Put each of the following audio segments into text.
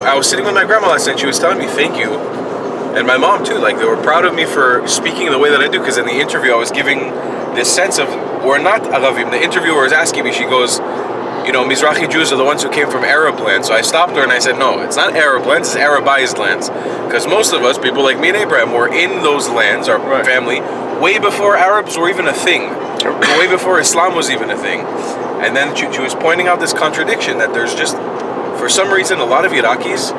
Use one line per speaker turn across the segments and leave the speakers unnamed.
I was sitting with my grandma last night. She was telling me thank you, and my mom too. Like they were proud of me for speaking the way that I do. Because in the interview, I was giving this sense of we're not Aravim. The interviewer was asking me. She goes, you know, Mizrahi Jews are the ones who came from Arab lands. So I stopped her and I said, no, it's not Arab lands, it's Arabized lands. Because most of us, people like me and Abraham, were in those lands, our family, way before Arabs were even a thing. Way before Islam was even a thing. And then she was pointing out this contradiction that there's just, for some reason, a lot of Iraqis,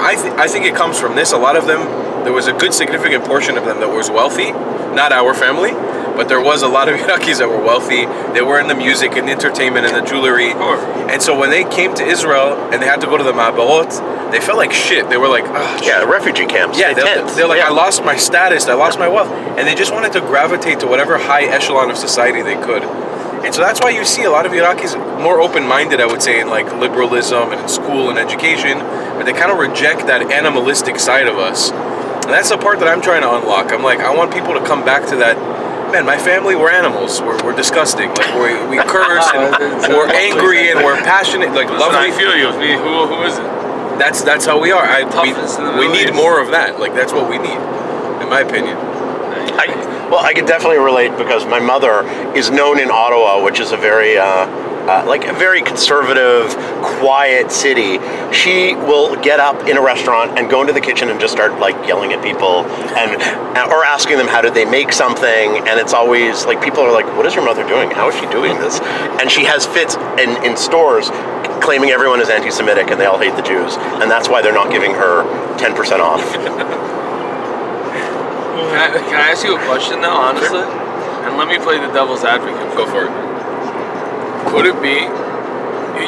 I think it comes from this. A lot of them, there was a good significant portion of them that was wealthy, not our family, but there was a lot of Iraqis that were wealthy. They were in the music and entertainment and the jewelry. And so when they came to Israel and they had to go to the Ma'abarot, they felt like shit. They were like, oh,
yeah, refugee camps.
Yeah, they're like, I lost my status, I lost my wealth. And they just wanted to gravitate to whatever high echelon of society they could. And so that's why you see a lot of Iraqis more open-minded, I would say, in like liberalism and in school and education, but they kind of reject that animalistic side of us. And that's the part that I'm trying to unlock. I'm like, I want people to come back to that. Man, my family, we're animals. We're disgusting. Like we curse and we're angry and we're passionate. Like love.
I feel you. Who is it?
That's how we are. We need more of that. Like that's what we need, in my opinion.
I could definitely relate because my mother is known in Ottawa, which is a very a very conservative, quiet city. She will get up in a restaurant and go into the kitchen and just start like yelling at people or asking them how did they make something, and it's always like people are like, what is your mother doing? How is she doing this? And she has fits in stores claiming everyone is anti-Semitic and they all hate the Jews, and that's why they're not giving her 10% off.
Can I ask you a question now, honestly?
Sure.
And let me play the devil's advocate.
Go for it.
Could it be,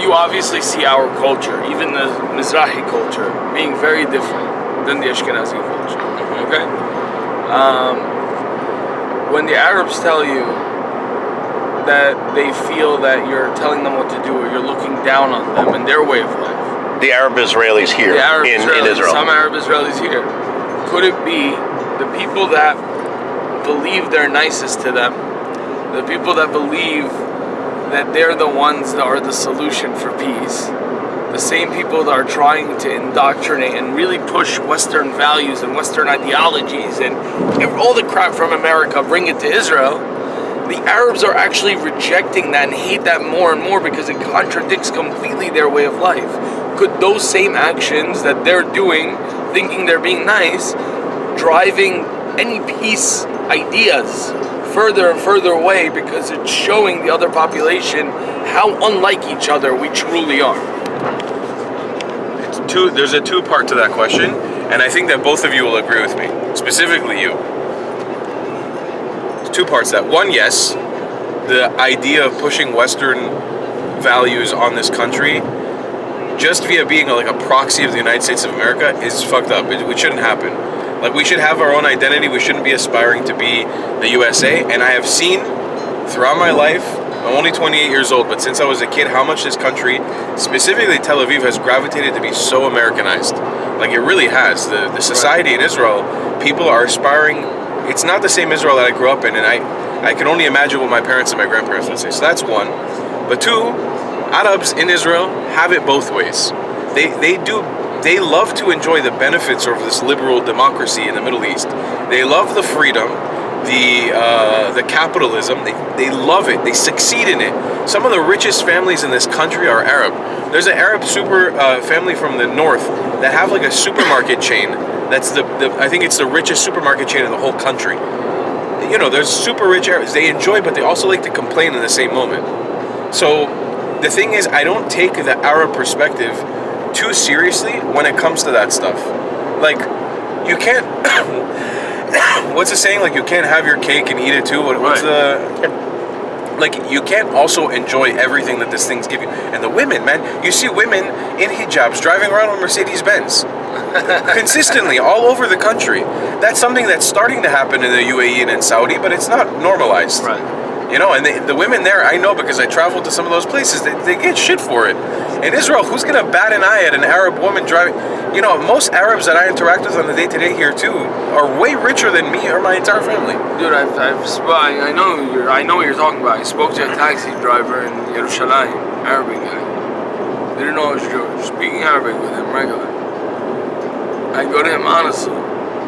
you obviously see our culture, even the Mizrahi culture, being very different than the Ashkenazi culture, okay? When the Arabs tell you that they feel that you're telling them what to do or you're looking down on them and their way of life.
The Arab Israelis here in Israel.
Some Arab Israelis here. Could it be the people that believe they're nicest to them, the people that believe that they're the ones that are the solution for peace, the same people that are trying to indoctrinate and really push Western values and Western ideologies and all the crap from America, bring it to Israel, the Arabs are actually rejecting that and hate that more and more because it contradicts completely their way of life. Could those same actions that they're doing, thinking they're being nice, driving any peace ideas further and further away because it's showing the other population how unlike each other we truly are?
There's a two-part to that question, and I think that both of you will agree with me, specifically you. There's two parts to that. One, yes, the idea of pushing Western values on this country just via being like a proxy of the United States of America is fucked up. It shouldn't happen. Like, we should have our own identity. We shouldn't be aspiring to be the USA. And I have seen throughout my life, I'm only 28 years old, but since I was a kid, how much this country, specifically Tel Aviv, has gravitated to be so Americanized. Like, it really has. The society in Israel, people are aspiring. It's not the same Israel that I grew up in, and I can only imagine what my parents and my grandparents would say. So that's one. But two, Arabs in Israel have it both ways. They love to enjoy the benefits of this liberal democracy in the Middle East. They love the freedom, the capitalism. They love it. They succeed in it. Some of the richest families in this country are Arab. There's an Arab family from the north that have like a supermarket chain. That's I think it's the richest supermarket chain in the whole country. You know, there's super rich Arabs. They enjoy, but they also like to complain in the same moment. So the thing is, I don't take the Arab perspective too seriously when it comes to that stuff. Like, you can't what's the saying, like, you can't have your cake and eat it too? What's the, like, you can't also enjoy everything that these things give you. And the women, man, you see women in hijabs driving around on Mercedes-Benz consistently all over the country. That's something that's starting to happen in the UAE and in Saudi, but it's not normalized.
Right.
You know, and the women there, I know because I traveled to some of those places, they get shit for it. In Israel, who's going to bat an eye at an Arab woman driving? You know, most Arabs that I interact with on the day-to-day here, too, are way richer than me or my entire family.
Dude, I know what you're talking about. I spoke to a taxi driver in Yerushalayim, Arabic guy. Didn't know I was Jewish. Speaking Arabic with him regular. I go to him honestly.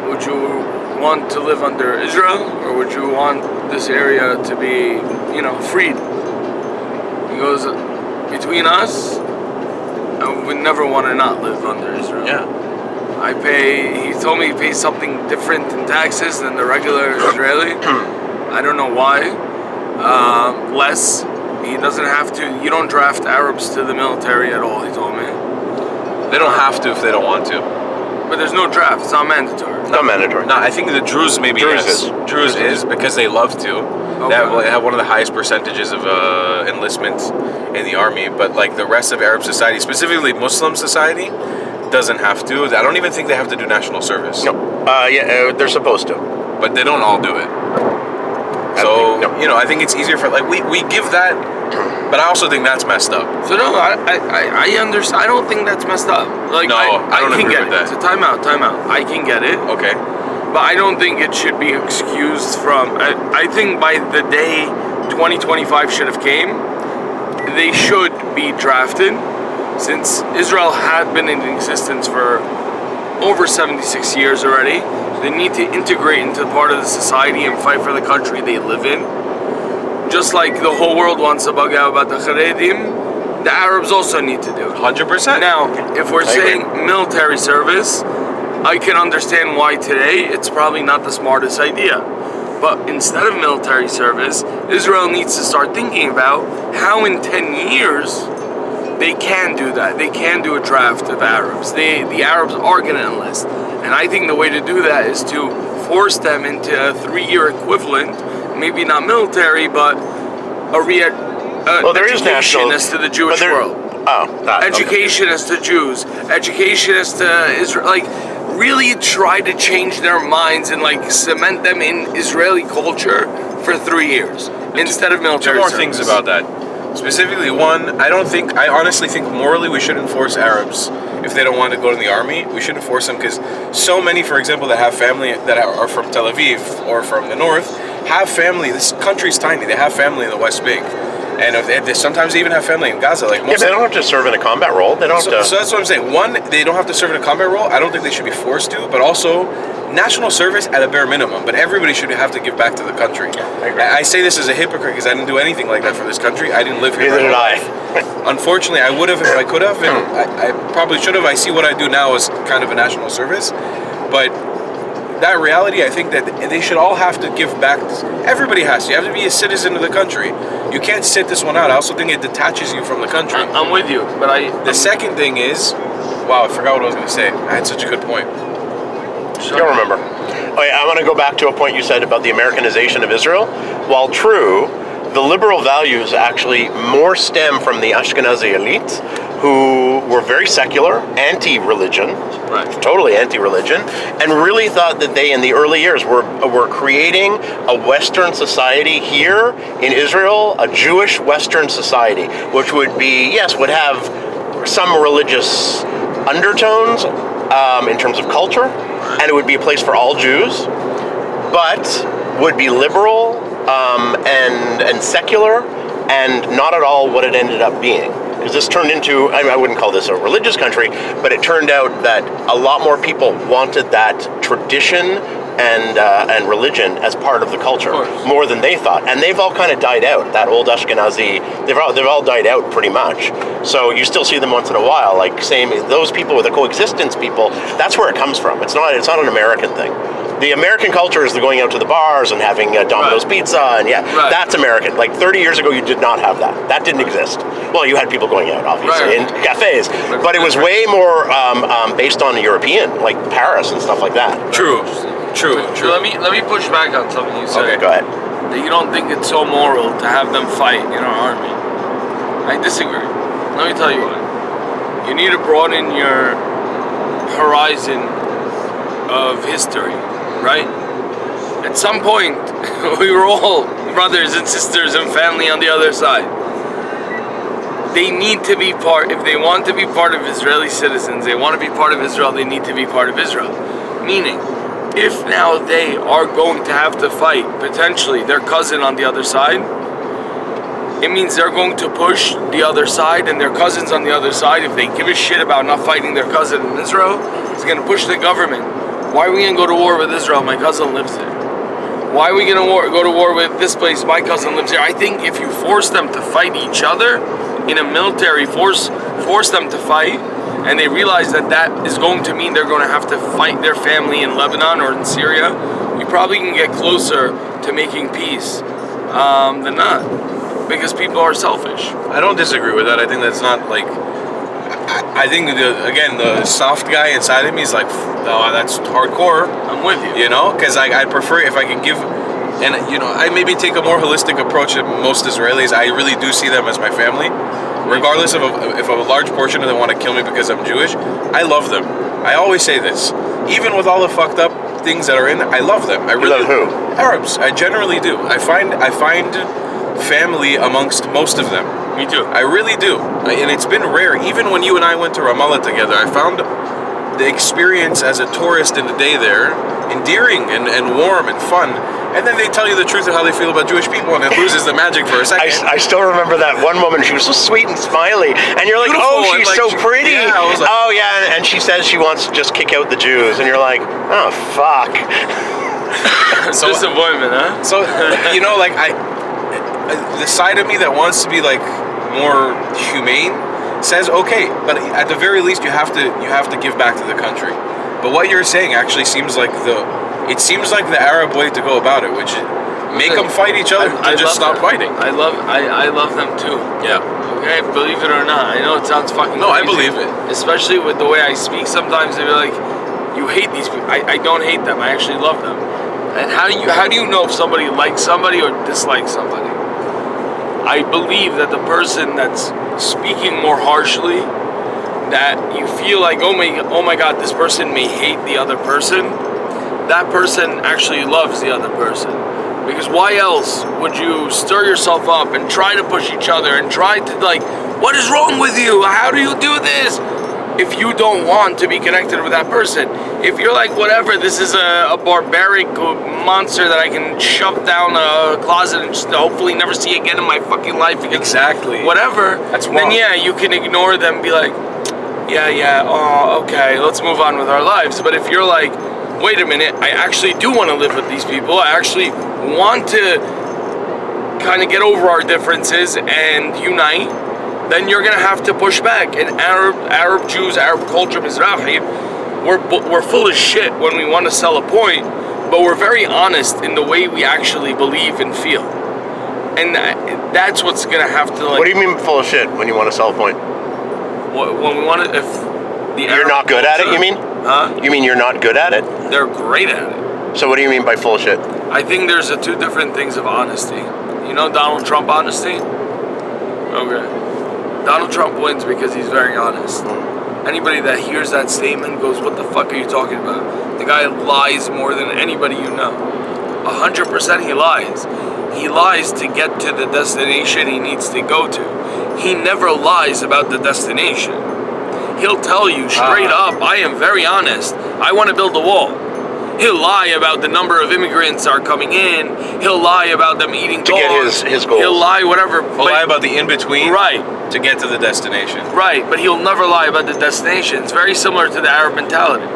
Would you want to live under Israel, or would you want this area to be, freed? He goes, between us, I would never want to not live under Israel.
Yeah.
He told me he pays something different in taxes than the regular Israeli. I don't know why. Less. He doesn't have to. You don't draft Arabs to the military at all, he told me.
They don't have to if they don't want to.
But there's no draft. It's not mandatory.
Not mandatory.
No, I think the Druze maybe
Druze
yes. Druze is because they love to.
Okay.
They have one of the highest percentages of enlistment in the army. But like the rest of Arab society, specifically Muslim society, doesn't have to. I don't even think they have to do national service.
No. They're supposed to.
But they don't all do it. So, I think it's easier for, like, we give that, but I also think that's messed up.
So no, I understand. I don't think that's messed up. Like,
No, I don't
can
agree
get
with
it.
that.
So time out. I can get it.
Okay.
But I don't think it should be excused from. I think by the day 2025 should have came, they should be drafted, since Israel had been in existence for over 76 years already. They need to integrate into part of the society and fight for the country they live in. Just like the whole world wants to bug out about the Haredim, the Arabs also need to do it.
100%.
Now, if we're
I
saying
agree.
military service, I can understand why today it's probably not the smartest idea. But instead of military service, Israel needs to start thinking about how in 10 years they can do that. They can do a draft of Arabs. The Arabs are going to enlist. And I think the way to do that is to force them into a 3-year equivalent, maybe not military, but
There is
education
national
as to the Jewish world. Education as to Jews, education as to Israel, like really try to change their minds and like cement them in Israeli culture for 3 years instead of military
Two more
service.
things about that. Specifically, one, I honestly think morally we shouldn't force Arabs if they don't want to go to the army. We shouldn't force them because so many, for example, that have family that are from Tel Aviv or from the north have family. This country's tiny. They have family in the West Bank. And if they sometimes they even have family in Gaza. Like most
they don't have to serve in a combat role. They don't have to.
So that's what I'm saying. One, they don't have to serve in a combat role. I don't think they should be forced to. But also, national service at a bare minimum. But everybody should have to give back to the country.
I agree.
I say this as a hypocrite because I didn't do anything like that for this country. I didn't live here.
Neither did I.
Unfortunately, I would have if I could have, and I probably should have. I see what I do now as kind of a national service. But that reality, I think that they should all have to give back. Everybody has to. You have to be a citizen of the country. You can't sit this one out. I also think it detaches you from the country.
I'm with you, but
The second thing is, wow, I forgot what I was going to say. I had such a good point.
Don't remember. Okay, I want to go back to a point you said about the Americanization of Israel. While true, the liberal values actually more stem from the Ashkenazi elite, who were very secular, anti-religion, totally anti-religion, and really thought that they, in the early years, were creating a Western society here in Israel, a Jewish Western society, which would be, would have some religious undertones in terms of culture, and it would be a place for all Jews, but would be liberal and secular, and not at all what it ended up being. Because this turned into, I wouldn't call this a religious country, but it turned out that a lot more people wanted that tradition and religion as part of the culture more than they thought, and they've all kind of died out. That old Ashkenazi, they've all died out pretty much. So you still see them once in a while, like those people with the coexistence people. That's where it comes from. It's not an American thing. The American culture is the going out to the bars and having Domino's pizza, and that's American. Like 30 years ago, you did not have that. That didn't exist. Well, you had people going out, obviously, in cafes, but it was way more based on European, like Paris and stuff like that.
True.
Let me push back on something you said.
Okay, go ahead.
That you don't think it's so moral to have them fight in our army. I disagree. Let me tell you why. You need to broaden your horizon of history, right? At some point, we were all brothers and sisters and family on the other side. They need to be part, if they want to be part of Israeli citizens, they want to be part of Israel, they need to be part of Israel. Meaning, if now they are going to have to fight, potentially, their cousin on the other side, it means they're going to push the other side and their cousins on the other side. If they give a shit about not fighting their cousin in Israel, it's going to push the government. Why are we going to go to war with Israel? My cousin lives there. Why are we going to go to war with this place? My cousin lives there. I think if you force them to fight each other in a military force them to fight, and they realize that that is going to mean they're going to have to fight their family in Lebanon or in Syria, you probably can get closer to making peace than not, because people are selfish.
I don't disagree with that. I think that's not like. I think the soft guy inside of me is like, oh, that's hardcore.
I'm with you.
You know, because I prefer if I can give, and you know, I maybe take a more holistic approach than most Israelis. I really do see them as my family, regardless of if a large portion of them want to kill me because I'm Jewish. I love them. I always say this, even with all the fucked up things that are in, I love them. I really
love who?
Arabs. I generally do. I find family amongst most of them.
Me too.
I really do. And it's been rare. Even when you and I went to Ramallah together, I found the experience as a tourist in the day there endearing and warm and fun. And then they tell you the truth of how they feel about Jewish people, and it loses the magic for a second.
I still remember that one woman. She was so sweet and smiley, and you're like,
Beautiful,
oh, she's
like,
so pretty.
Yeah, I was like,
oh yeah, and she says she wants to just kick out the Jews, and you're like, oh fuck.
So,
disappointment, huh?
So you know, like the side of me that wants to be like more humane says okay, but at the very least you have to give back to the country. But what you're saying actually seems like the Arab way to go about it, which is make them fight each other to just stop fighting.
I love them too.
Yeah.
Okay, believe it or not. I know it sounds fucking
No,
crazy,
I believe it.
Especially with the way I speak sometimes, they're like, you hate these people. I don't hate them. I actually love them. And how do you know if somebody likes somebody or dislikes somebody? I believe that the person that's speaking more harshly, that you feel like, oh my God, this person may hate the other person, that person actually loves the other person. Because why else would you stir yourself up and try to push each other and try to like, what is wrong with you? How do you do this? If you don't want to be connected with that person. If you're like, whatever, this is a barbaric monster that I can shove down a closet and just hopefully never see again in my fucking life.
Exactly.
Whatever.
That's wrong.
Then yeah, you can ignore them and be like, yeah, oh, okay, let's move on with our lives. But if you're like, wait a minute, I actually do want to live with these people. I actually want to kind of get over our differences and unite. Then you're gonna have to push back. And Arab Jews, Arab culture, Mizrahi, we're full of shit when we want to sell a point, but we're very honest in the way we actually believe and feel. And that's what's gonna have to like.
What do you mean full of shit when you want to sell a point?
When we want to, if the
You're
Arab
not good at it,
culture-
you mean?
Huh?
You mean you're not good at it?
They're great at it.
So what do you mean by full of shit?
I think there's two different things of honesty. You know Donald Trump honesty? Okay. Donald Trump wins because he's very honest. Anybody that hears that statement goes, what the fuck are you talking about? The guy lies more than anybody you know. 100% he lies. He lies to get to the destination he needs to go to. He never lies about the destination. He'll tell you straight up, I am very honest. I want to build a wall. He'll lie about the number of immigrants are coming in. He'll lie about them eating
To
dogs.
get his goals.
He'll lie whatever.
He'll lie about the in-between
Right.
to get to the destination.
Right, but he'll never lie about the destination. It's very similar to the Arab mentality.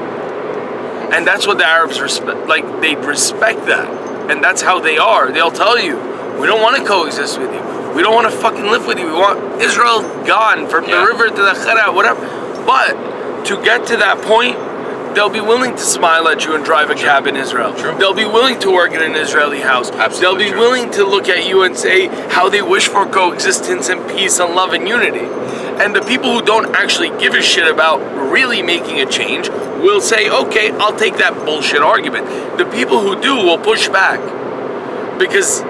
And that's what the Arabs respect. Like, they respect that. And that's how they are. They'll tell you, we don't want to coexist with you. We don't want to fucking live with you. We want Israel gone from the river to the Khara, whatever. But to get to that point, they'll be willing to smile at you and drive a cab in Israel.
True.
They'll be willing to work in an Israeli house.
Absolutely
They'll be
true.
willing to look at you and say how they wish for coexistence and peace and love and unity. And the people who don't actually give a shit about really making a change will say, okay, I'll take that bullshit argument. The people who do will push back. Because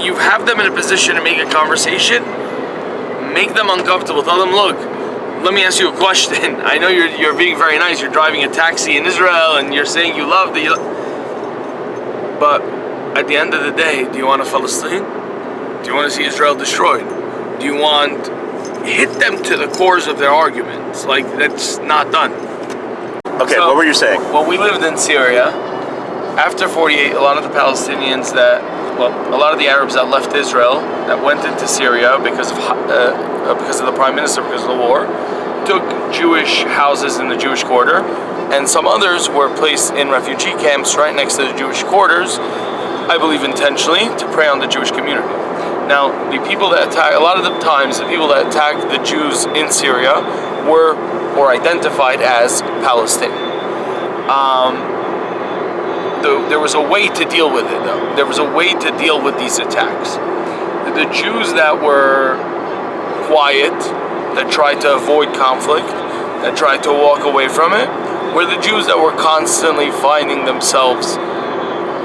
you have them in a position to make a conversation, make them uncomfortable, tell them, look, let me ask you a question. I know you're being very nice. You're driving a taxi in Israel and you're saying you love but at the end of the day, do you want a Palestine? Do you want to see Israel destroyed? Do you want hit them to the cores of their arguments? Like, that's not done.
Okay,
So,
what were you saying?
When we lived in Syria, after 48, a lot of the Palestinians that a lot of the Arabs that left Israel, that went into Syria because of the prime minister, because of the war, took Jewish houses in the Jewish quarter, and some others were placed in refugee camps right next to the Jewish quarters, I believe intentionally, to prey on the Jewish community. Now, the people that attacked, a lot of the times, the people that attacked the Jews in Syria were identified as Palestinian. There was a way to deal with it, though. There was a way to deal with these attacks. The Jews that were quiet, that tried to avoid conflict, that tried to walk away from it, were the Jews that were constantly finding themselves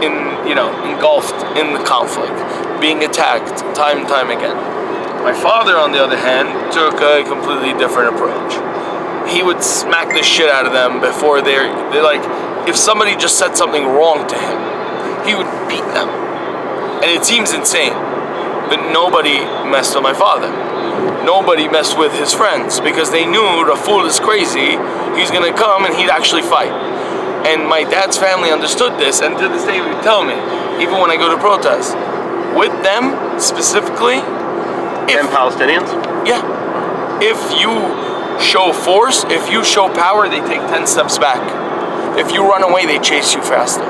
engulfed in the conflict, being attacked time and time again. My father, on the other hand, took a completely different approach. He would smack the shit out of them before they're like, if somebody just said something wrong to him, he would beat them. And it seems insane, but nobody messed with my father. Nobody messed with his friends because they knew the fool is crazy. He's gonna come and he'd actually fight. And my dad's family understood this, and to this day would tell me, even when I go to protests, with them specifically,
And Palestinians?
yeah, if you show force, if you show power, they take 10 steps back. If you run away, they chase you faster.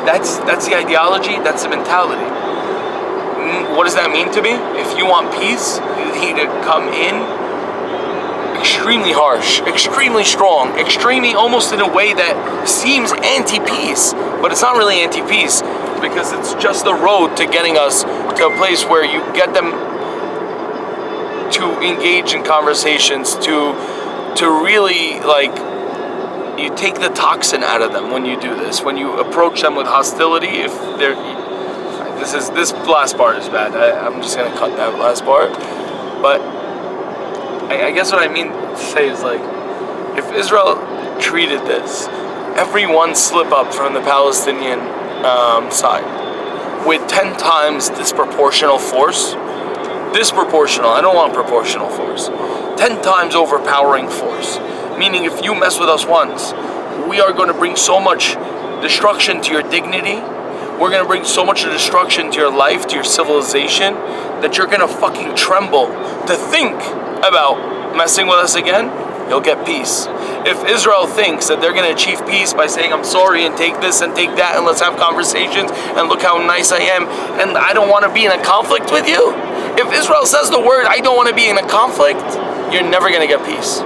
That's the ideology, that's the mentality. What does that mean to me? If you want peace, you need to come in extremely harsh, extremely strong, extremely almost in a way that seems anti-peace, but it's not really anti-peace because it's just the road to getting us to a place where you get them to engage in conversations, to really, like, you take the toxin out of them when you do this, when you approach them with hostility. If they're, this last part is bad. I'm just gonna cut that last part. But I guess what I mean to say is, like, if Israel treated this, every one slip up from the Palestinian side with 10 times disproportional force, I don't want proportional force, 10 times overpowering force, meaning if you mess with us once, we are going to bring so much destruction to your dignity, we're going to bring so much destruction to your life, to your civilization, that you're going to fucking tremble to think about messing with us again. You'll get peace. If Israel thinks that they're going to achieve peace by saying, I'm sorry, and take this and take that, and let's have conversations, and look how nice I am, and I don't want to be in a conflict with you. If Israel says the word, I don't want to be in a conflict, you're never going to get peace.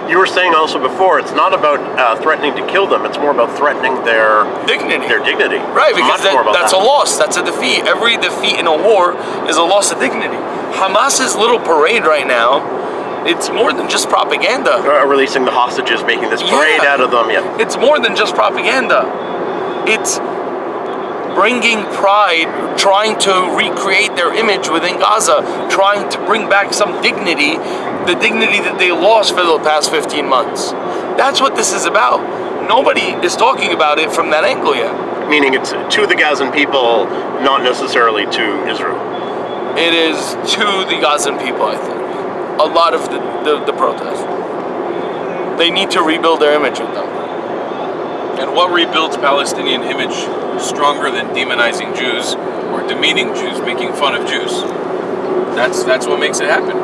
You were saying also before, it's not about threatening to kill them, it's more about threatening their
dignity.
It's
Right, because that's a loss, that's a defeat. Every defeat in a war is a loss of dignity. Hamas's little parade right now, it's more than just propaganda.
Releasing the hostages, making this parade out of them, yeah.
It's more than just propaganda. It's bringing pride, trying to recreate their image within Gaza, trying to bring back some dignity, the dignity that they lost for the past 15 months. That's what this is about. Nobody is talking about it from that angle yet.
Meaning it's to the Gazan people, not necessarily to Israel.
It is to the Gazan people, I think. A lot of the protests. They need to rebuild their image with them.
And what rebuilds Palestinian image stronger than demonizing Jews or demeaning Jews, making fun of Jews? That's what makes it happen.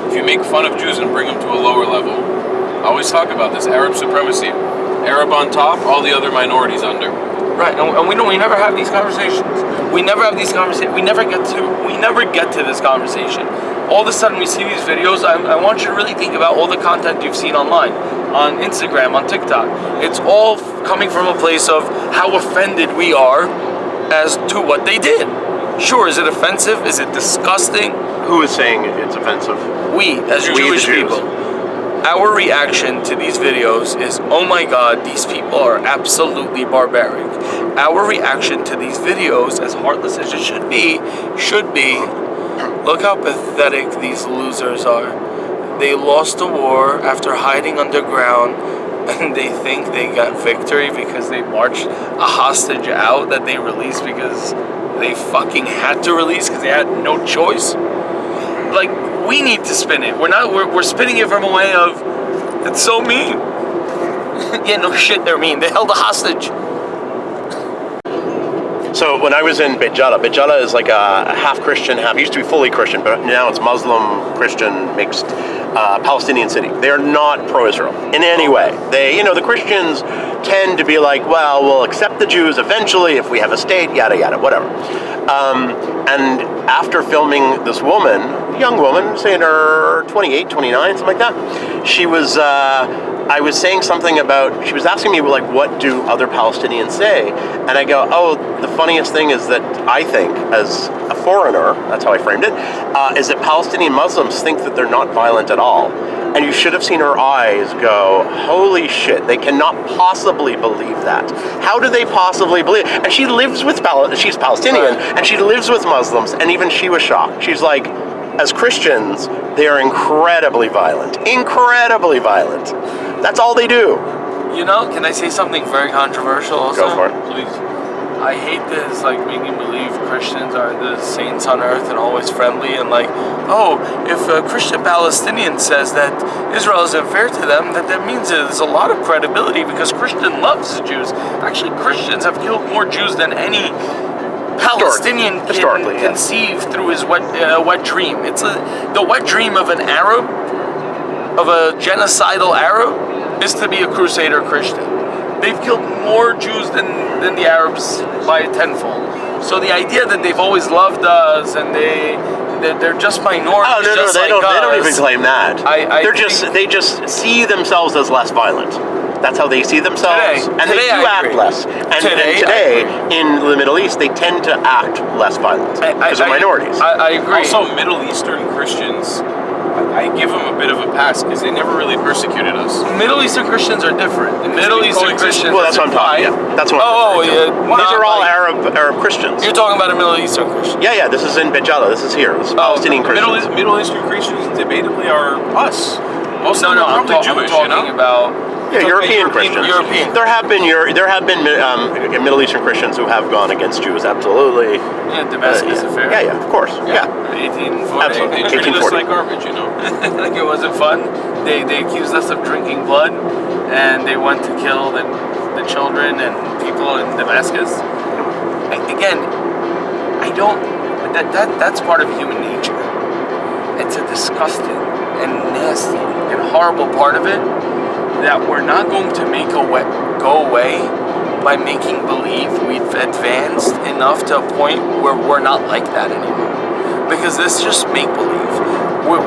If you make fun of Jews and bring them to a lower level, I always talk about this, Arab supremacy. Arab on top, all the other minorities under.
Right, and we never have these conversations. We never have these conversations. We never get to this conversation. All of a sudden we see these videos. I want you to really think about all the content you've seen online, on Instagram, on TikTok. It's all coming from a place of how offended we are as to what they did. Sure, is it offensive? Is it disgusting?
Who is saying it's offensive?
We, as Jewish people. Our reaction to these videos is, oh my God, these people are absolutely barbaric. Our reaction to these videos, as heartless as it should be, look how pathetic these losers are. They lost the war after hiding underground, and they think they got victory because they marched a hostage out that they released because they fucking had to release because they had no choice. Like, we need to spin it. We're spinning it from a way of, it's so mean. Yeah, no shit, they're mean. They held a hostage.
So when I was in Beit Jala is like a half Christian, half, it used to be fully Christian, but now it's Muslim, Christian, mixed Palestinian city. They're not pro-Israel in any way. They, the Christians tend to be like, well, we'll accept the Jews eventually if we have a state, yada, yada, whatever. And after filming this woman, young woman, say in her 28, 29, something like that, she was, I was saying something about, she was asking me, like, what do other Palestinians say? And I go, oh, the funniest thing is that I think, as a foreigner, that's how I framed it, is that Palestinian Muslims think that they're not violent at all. And you should have seen her eyes go, holy shit, they cannot possibly believe that. How do they possibly believe? And she lives with, she's Palestinian, and she lives with Muslims, and even she was shocked. She's like, as Christians, they are incredibly violent. Incredibly violent. That's all they do.
Can I say something very controversial also?
Go for it.
Please.
I hate this, like, making believe Christians are the saints on earth and always friendly, and like, if a Christian Palestinian says that Israel is unfair to them, that means there's a lot of credibility because Christian loves the Jews. Actually, Christians have killed more Jews than any Palestinian can conceive through his wet dream. It's the wet dream of an Arab, of a genocidal Arab, is to be a Crusader Christian. They've killed more Jews than the Arabs by tenfold. So the idea that they've always loved us and they're just minorities.
Oh no, they don't even claim that. They just see themselves as less violent. That's how they see themselves, and they do act less. And today in the Middle East, they tend to act less violent because of minorities.
I agree.
Also, Middle Eastern Christians, I give them a bit of a pass because they never really persecuted us.
Middle Eastern Christians are different. The Middle Eastern Christians.
Well, that's what I'm talking about. That's what. These are all Arab Christians.
You're talking about a Middle Eastern Christian.
Yeah. This is in Beit Jala. This is here. This is Palestinian Christians.
Middle Eastern Christians, debatably, are us.
Most of them are probably Jewish. I'm talking about.
Yeah, European Christians. There have been Middle Eastern Christians who have gone against Jews. Absolutely.
Yeah, Damascus affair.
Yeah, of course. Yeah.
1840.
Absolutely.
They treated us like garbage,
Like it wasn't fun. They accused us of drinking blood, and they went to kill the children and people in Damascus. Again, I don't. That's part of human nature. It's a disgusting and nasty and horrible part of it that we're not going to make go away by making believe we've advanced enough to a point where we're not like that anymore. Because this is just make believe.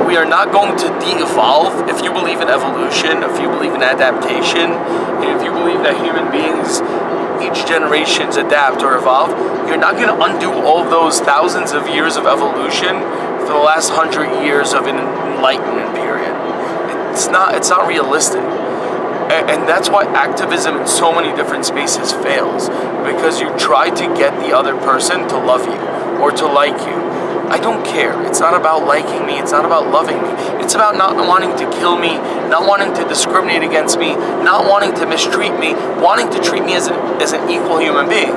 We are not going to de-evolve. If you believe in evolution, if you believe in adaptation, if you believe that human beings, each generations adapt or evolve, you're not going to undo all of those thousands of years of evolution for the last 100 years of an enlightenment period. It's not realistic. And that's why activism in so many different spaces fails, because you try to get the other person to love you or to like you. I don't care. It's not about liking me. It's not about loving me. It's about not wanting to kill me, not wanting to discriminate against me, not wanting to mistreat me, wanting to treat me as an equal human being.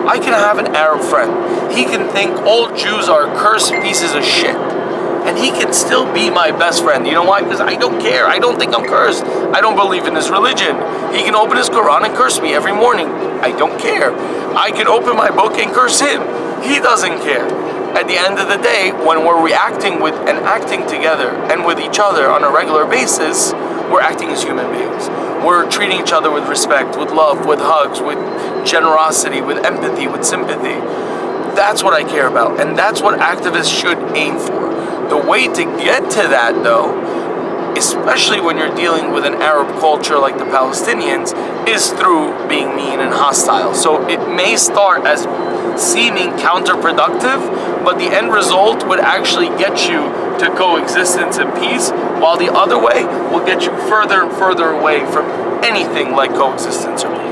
I can have an Arab friend. He can think all Jews are cursed pieces of shit. And he can still be my best friend. You know why? Because I don't care. I don't think I'm cursed. I don't believe in his religion. He can open his Quran and curse me every morning. I don't care. I can open my book and curse him. He doesn't care. At the end of the day, when we're reacting with and acting together and with each other on a regular basis, we're acting as human beings. We're treating each other with respect, with love, with hugs, with generosity, with empathy, with sympathy. That's what I care about. And that's what activists should aim for. The way to get to that, though, especially when you're dealing with an Arab culture like the Palestinians, is through being mean and hostile. So it may start as seeming counterproductive, but the end result would actually get you to coexistence and peace, while the other way will get you further and further away from anything like coexistence or peace.